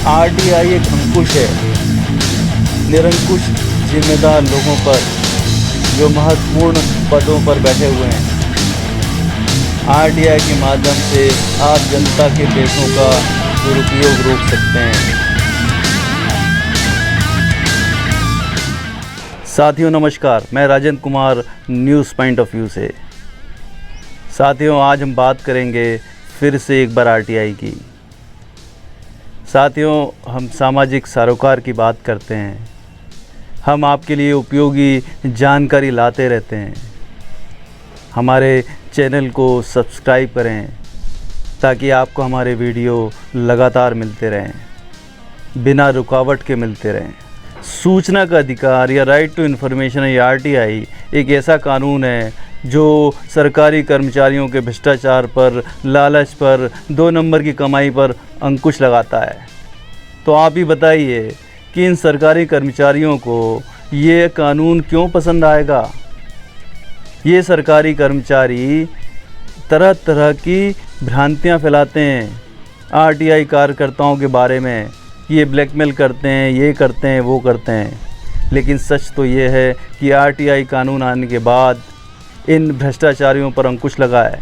RTI एक अंकुश है निरंकुश जिम्मेदार लोगों पर जो महत्वपूर्ण पदों पर बैठे हुए हैं। आरटीआई के माध्यम से आप जनता के पैसों का दुरुपयोग रोक सकते हैं। साथियों नमस्कार, मैं Rajendra Kumar news point of view से। साथियों आज हम बात करेंगे फिर से एक बार आरटीआई की। साथियों हम सामाजिक सरोकार की बात करते हैं, हम आपके लिए उपयोगी जानकारी लाते रहते हैं। हमारे चैनल को सब्सक्राइब करें ताकि आपको हमारे वीडियो लगातार मिलते रहें, बिना रुकावट के मिलते रहें। सूचना का अधिकार या राइट टू इन्फॉर्मेशन या आरटीआई एक ऐसा कानून है जो सरकारी कर्मचारियों के भ्रष्टाचार पर, लालच पर, 2 नंबर की कमाई पर अंकुश लगाता है। तो आप ही बताइए कि इन सरकारी कर्मचारियों को ये कानून क्यों पसंद आएगा। ये सरकारी कर्मचारी तरह तरह की भ्रांतियां फैलाते हैं आरटीआई कार्यकर्ताओं के बारे में कि ये ब्लैकमेल करते हैं, ये करते हैं, वो करते हैं। लेकिन सच तो ये है कि आरटीआई कानून आने के बाद इन भ्रष्टाचारियों पर अंकुश लगा है।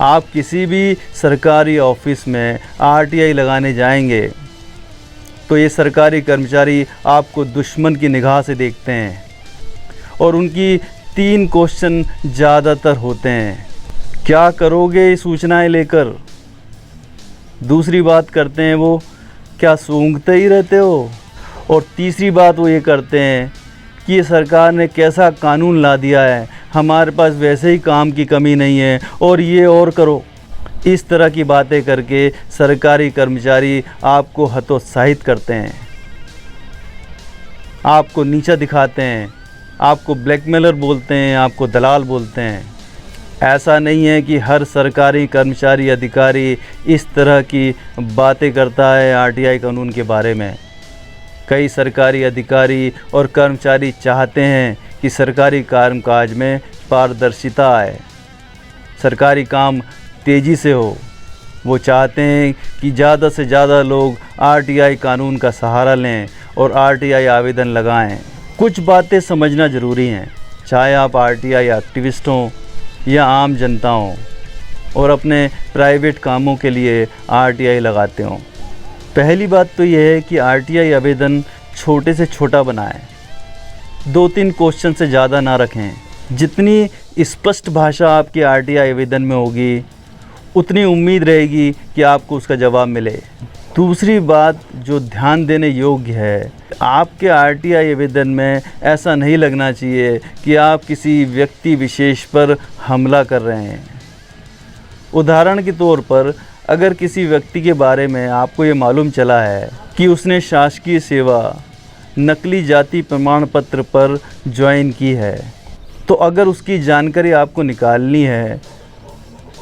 आप किसी भी सरकारी ऑफिस में आरटीआई लगाने जाएंगे तो ये सरकारी कर्मचारी आपको दुश्मन की निगाह से देखते हैं और उनकी 3 क्वेश्चन ज़्यादातर होते हैं। क्या करोगे सूचनाएं लेकर? दूसरी बात करते हैं वो, क्या सूंघते ही रहते हो? और तीसरी बात वो ये करते हैं कि ये सरकार ने कैसा कानून ला दिया है, हमारे पास वैसे ही काम की कमी नहीं है और ये और करो। इस तरह की बातें करके सरकारी कर्मचारी आपको हतोत्साहित करते हैं, आपको नीचा दिखाते हैं, आपको ब्लैकमेलर बोलते हैं, आपको दलाल बोलते हैं। ऐसा नहीं है कि हर सरकारी कर्मचारी अधिकारी इस तरह की बातें करता है आरटीआई कानून के बारे में। कई सरकारी अधिकारी और कर्मचारी चाहते हैं कि सरकारी कामकाज में पारदर्शिता आए, सरकारी काम तेज़ी से हो। वो चाहते हैं कि ज़्यादा से ज़्यादा लोग आरटीआई कानून का सहारा लें और आरटीआई आवेदन लगाएं। कुछ बातें समझना ज़रूरी हैं, चाहे आप आरटीआई एक्टिविस्ट हों या आम जनता हों और अपने प्राइवेट कामों के लिए आरटीआई लगाते हों। पहली बात तो यह है कि आरटीआई आवेदन छोटे से छोटा बनाएं, 2-3 क्वेश्चन से ज़्यादा ना रखें। जितनी स्पष्ट भाषा आपके आरटीआई आवेदन में होगी उतनी उम्मीद रहेगी कि आपको उसका जवाब मिले। दूसरी बात जो ध्यान देने योग्य है, आपके आरटीआई आवेदन में ऐसा नहीं लगना चाहिए कि आप किसी व्यक्ति विशेष पर हमला कर रहे हैं। उदाहरण के तौर पर अगर किसी व्यक्ति के बारे में आपको ये मालूम चला है कि उसने शासकीय सेवा नकली जाति प्रमाण पत्र पर ज्वाइन की है, तो अगर उसकी जानकारी आपको निकालनी है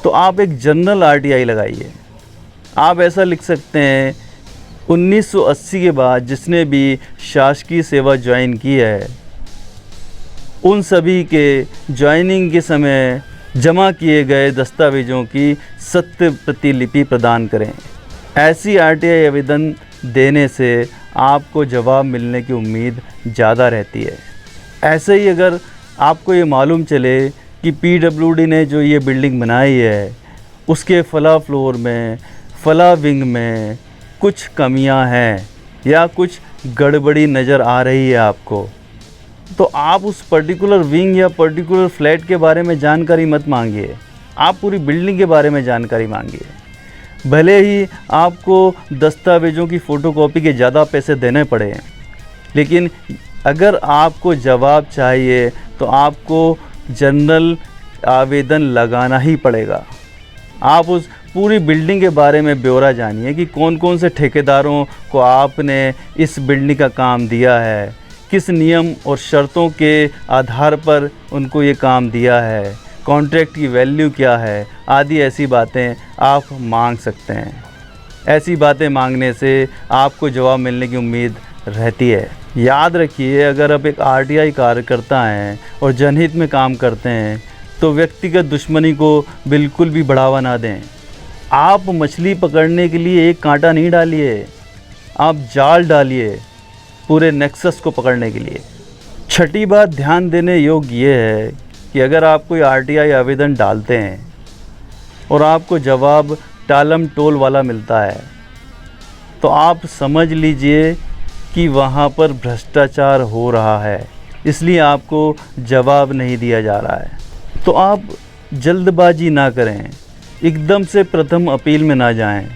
तो आप एक जनरल आरटीआई लगाइए। आप ऐसा लिख सकते हैं 1980 के बाद जिसने भी शासकीय सेवा ज्वाइन की है उन सभी के ज्वाइनिंग के समय जमा किए गए दस्तावेज़ों की सत्य प्रतिलिपि प्रदान करें। ऐसी आरटीआई आवेदन देने से आपको जवाब मिलने की उम्मीद ज़्यादा रहती है। ऐसे ही अगर आपको ये मालूम चले कि पीडब्ल्यूडी ने जो ये बिल्डिंग बनाई है उसके फला फ्लोर में, फला विंग में कुछ कमियां हैं या कुछ गड़बड़ी नज़र आ रही है आपको, तो आप उस पर्टिकुलर विंग या पर्टिकुलर फ्लैट के बारे में जानकारी मत मांगिए, आप पूरी बिल्डिंग के बारे में जानकारी मांगिए। भले ही आपको दस्तावेज़ों की फ़ोटोकॉपी के ज़्यादा पैसे देने पड़े, लेकिन अगर आपको जवाब चाहिए तो आपको जनरल आवेदन लगाना ही पड़ेगा। आप उस पूरी बिल्डिंग के बारे में ब्यौरा जानिए कि कौन कौन से ठेकेदारों को आपने इस बिल्डिंग का काम दिया है, किस नियम और शर्तों के आधार पर उनको ये काम दिया है, कॉन्ट्रैक्ट की वैल्यू क्या है, आदि ऐसी बातें आप मांग सकते हैं। ऐसी बातें मांगने से आपको जवाब मिलने की उम्मीद रहती है। याद रखिए, अगर आप एक आरटीआई कार्यकर्ता हैं और जनहित में काम करते हैं तो व्यक्तिगत दुश्मनी को बिल्कुल भी बढ़ावा ना दें। आप मछली पकड़ने के लिए एक कांटा नहीं डालिए, आप जाल डालिए पूरे नेक्सस को पकड़ने के लिए। छठी बात ध्यान देने योग्य ये है कि अगर आप कोई आरटीआई आवेदन डालते हैं और आपको जवाब टालम टोल वाला मिलता है, तो आप समझ लीजिए कि वहाँ पर भ्रष्टाचार हो रहा है, इसलिए आपको जवाब नहीं दिया जा रहा है। तो आप जल्दबाजी ना करें, एकदम से प्रथम अपील में ना जाएं।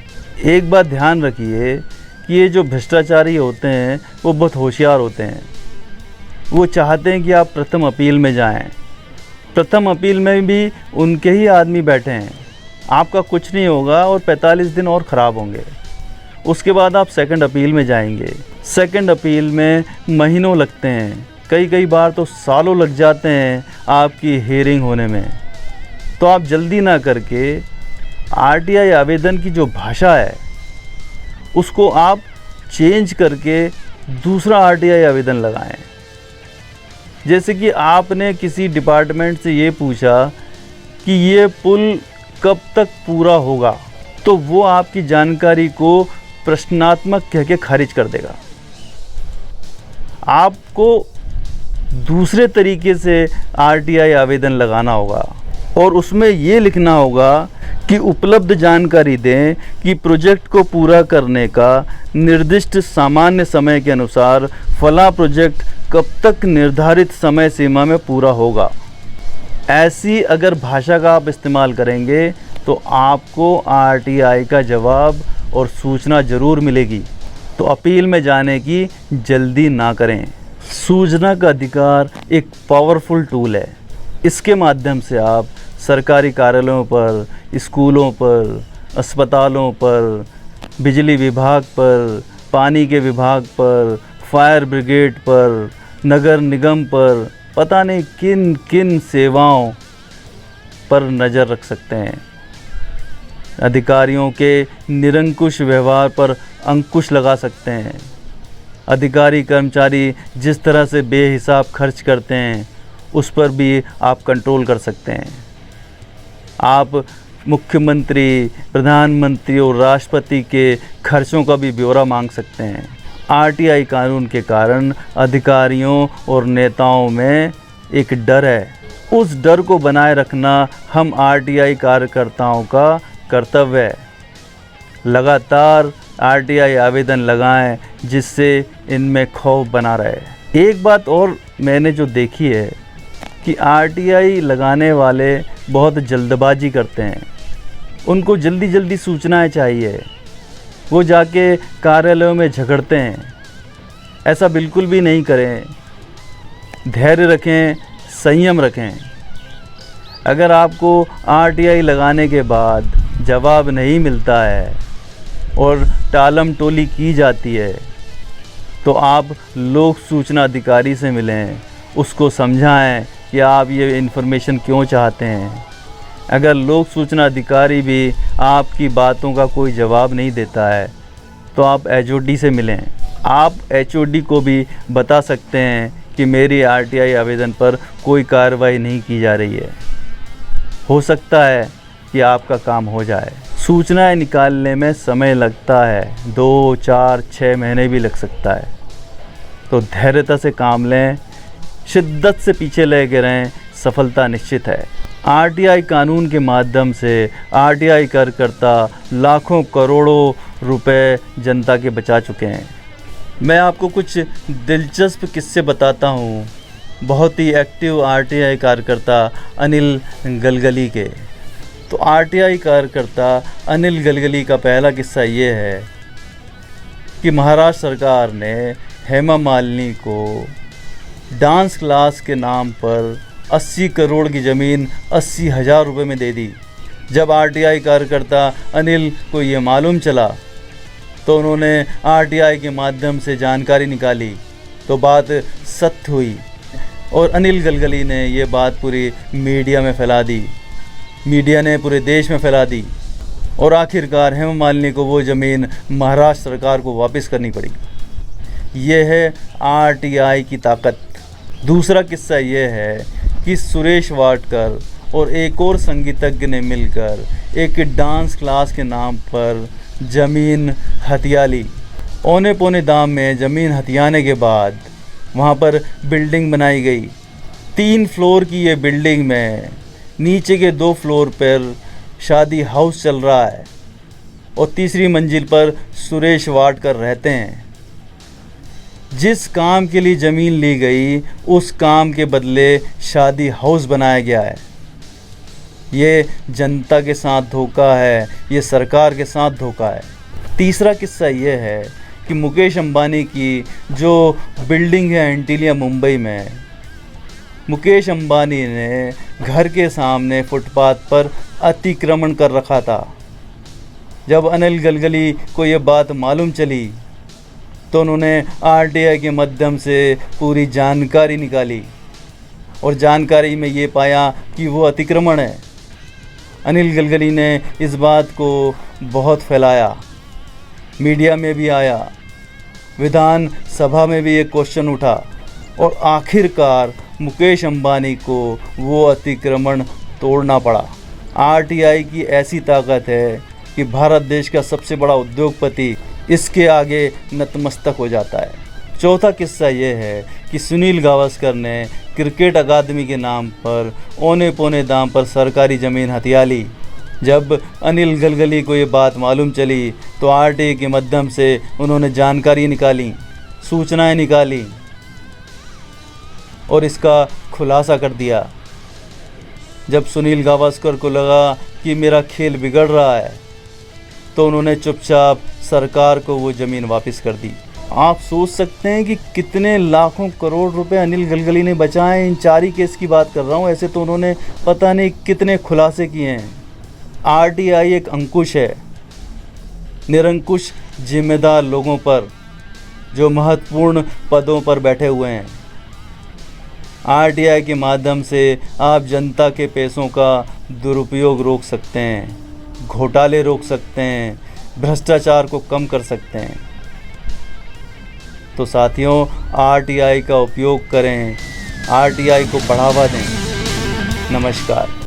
एक बात ध्यान रखिए कि ये जो भ्रष्टाचारी होते हैं वो बहुत होशियार होते हैं। वो चाहते हैं कि आप प्रथम अपील में जाएं। प्रथम अपील में भी उनके ही आदमी बैठे हैं, आपका कुछ नहीं होगा और 45 दिन और ख़राब होंगे। उसके बाद आप सेकंड अपील में जाएंगे। सेकंड अपील में महीनों लगते हैं, कई बार तो सालों लग जाते हैं आपकी हियरिंग होने में। तो आप जल्दी ना करके आरटीआई आवेदन की जो भाषा है उसको आप चेंज करके दूसरा आरटीआई आवेदन लगाएं। जैसे कि आपने किसी डिपार्टमेंट से ये पूछा कि ये पुल कब तक पूरा होगा, तो वो आपकी जानकारी को प्रश्नात्मक कह के खारिज कर देगा। आपको दूसरे तरीके से आरटीआई आवेदन लगाना होगा और उसमें ये लिखना होगा कि उपलब्ध जानकारी दें कि प्रोजेक्ट को पूरा करने का निर्दिष्ट सामान्य समय के अनुसार फला प्रोजेक्ट कब तक निर्धारित समय सीमा में पूरा होगा। ऐसी अगर भाषा का आप इस्तेमाल करेंगे तो आपको आरटीआई का जवाब और सूचना ज़रूर मिलेगी। तो अपील में जाने की जल्दी ना करें। सूचना का अधिकार एक पावरफुल टूल है। इसके माध्यम से आप सरकारी कार्यालयों पर, स्कूलों पर, अस्पतालों पर, बिजली विभाग पर, पानी के विभाग पर, फायर ब्रिगेड पर, नगर निगम पर, पता नहीं किन किन सेवाओं पर नज़र रख सकते हैं। अधिकारियों के निरंकुश व्यवहार पर अंकुश लगा सकते हैं। अधिकारी कर्मचारी जिस तरह से बेहिसाब खर्च करते हैं उस पर भी आप कंट्रोल कर सकते हैं। आप मुख्यमंत्री, प्रधानमंत्री और राष्ट्रपति के खर्चों का भी ब्यौरा मांग सकते हैं। आरटीआई कानून के कारण अधिकारियों और नेताओं में एक डर है। उस डर को बनाए रखना हम आरटीआई कार्यकर्ताओं का कर्तव्य है। लगातार आरटीआई आवेदन लगाएं जिससे इनमें खौफ बना रहे। एक बात और मैंने जो देखी है कि आरटीआई लगाने वाले बहुत जल्दबाजी करते हैं। उनको जल्दी जल्दी सूचनाएं चाहिए, वो जाके कार्यालयों में झगड़ते हैं। ऐसा बिल्कुल भी नहीं करें। धैर्य रखें, संयम रखें। अगर आपको आरटीआई लगाने के बाद जवाब नहीं मिलता है और टालम टोली की जाती है तो आप लोक सूचना अधिकारी से मिलें, उसको समझाएं कि आप ये इन्फॉर्मेशन क्यों चाहते हैं। अगर लोक सूचना अधिकारी भी आपकी बातों का कोई जवाब नहीं देता है तो आप एचओडी से मिलें। आप एचओडी को भी बता सकते हैं कि मेरी आरटीआई आवेदन पर कोई कार्रवाई नहीं की जा रही है। हो सकता है कि आपका काम हो जाए। सूचनाएं निकालने में समय लगता है, 2, 4, 6 महीने भी लग सकता है। तो धैर्यता से काम लें, शिद्दत से पीछे लगे रहें, सफलता निश्चित है। आरटीआई कानून के माध्यम से आरटीआई कार्यकर्ता लाखों करोड़ों रुपए जनता के बचा चुके हैं। मैं आपको कुछ दिलचस्प किस्से बताता हूँ बहुत ही एक्टिव आरटीआई कार्यकर्ता अनिल गलगली के। तो आरटीआई कार्यकर्ता अनिल गलगली का पहला किस्सा ये है कि महाराष्ट्र सरकार ने हेमा मालिनी को डांस क्लास के नाम पर 80 करोड़ की ज़मीन 80,000 रुपये में दे दी। जब आरटीआई कार्यकर्ता अनिल को ये मालूम चला तो उन्होंने आरटीआई के माध्यम से जानकारी निकाली तो बात सत्य हुई और अनिल गलगली ने ये बात पूरी मीडिया में फैला दी। मीडिया ने पूरे देश में फैला दी और आखिरकार हेमा मालिनी को वो ज़मीन महाराष्ट्र सरकार को वापस करनी पड़ी। ये है आरटीआई की ताकत। दूसरा किस्सा ये है कि सुरेश वाडकर और एक और संगीतज्ञ ने मिलकर एक डांस क्लास के नाम पर ज़मीन हथिया ली। औने पौने दाम में ज़मीन हथियाने के बाद वहाँ पर बिल्डिंग बनाई गई। 3 फ्लोर की ये बिल्डिंग में नीचे के 2 फ्लोर पर शादी हाउस चल रहा है और तीसरी मंजिल पर सुरेश वाडकर रहते हैं। जिस काम के लिए ज़मीन ली गई उस काम के बदले शादी हाउस बनाया गया है। ये जनता के साथ धोखा है, ये सरकार के साथ धोखा है। तीसरा किस्सा ये है कि मुकेश अंबानी की जो बिल्डिंग है एंटीलिया मुंबई में, मुकेश अंबानी ने घर के सामने फुटपाथ पर अतिक्रमण कर रखा था। जब अनिल गलगली को ये बात मालूम चली तो उन्होंने आरटीआई के माध्यम से पूरी जानकारी निकाली और जानकारी में ये पाया कि वो अतिक्रमण है। अनिल गलगली ने इस बात को बहुत फैलाया, मीडिया में भी आया, विधान सभा में भी एक क्वेश्चन उठा और आखिरकार मुकेश अंबानी को वो अतिक्रमण तोड़ना पड़ा। आरटीआई की ऐसी ताकत है कि भारत देश का सबसे बड़ा उद्योगपति इसके आगे नतमस्तक हो जाता है। चौथा किस्सा ये है कि सुनील गावस्कर ने क्रिकेट अकादमी के नाम पर औने पौने दाम पर सरकारी ज़मीन हथिया ली। जब अनिल गलगली को ये बात मालूम चली तो आरटीआई के माध्यम से उन्होंने जानकारी निकाली, सूचनाएं निकाली और इसका खुलासा कर दिया। जब सुनील गावस्कर को लगा कि मेरा खेल बिगड़ रहा है तो उन्होंने चुपचाप सरकार को वो ज़मीन वापस कर दी। आप सोच सकते हैं कि कितने लाखों करोड़ रुपए अनिल गलगली ने बचाए। इन 4 ही केस की बात कर रहा हूँ, ऐसे तो उन्होंने पता नहीं कितने खुलासे किए हैं। आरटीआई एक अंकुश है निरंकुश जिम्मेदार लोगों पर जो महत्वपूर्ण पदों पर बैठे हुए हैं। आरटीआई के माध्यम से आप जनता के पैसों का दुरुपयोग रोक सकते हैं, घोटाले रोक सकते हैं, भ्रष्टाचार को कम कर सकते हैं। तो साथियों, आरटीआई का उपयोग करें, आरटीआई को बढ़ावा दें। नमस्कार।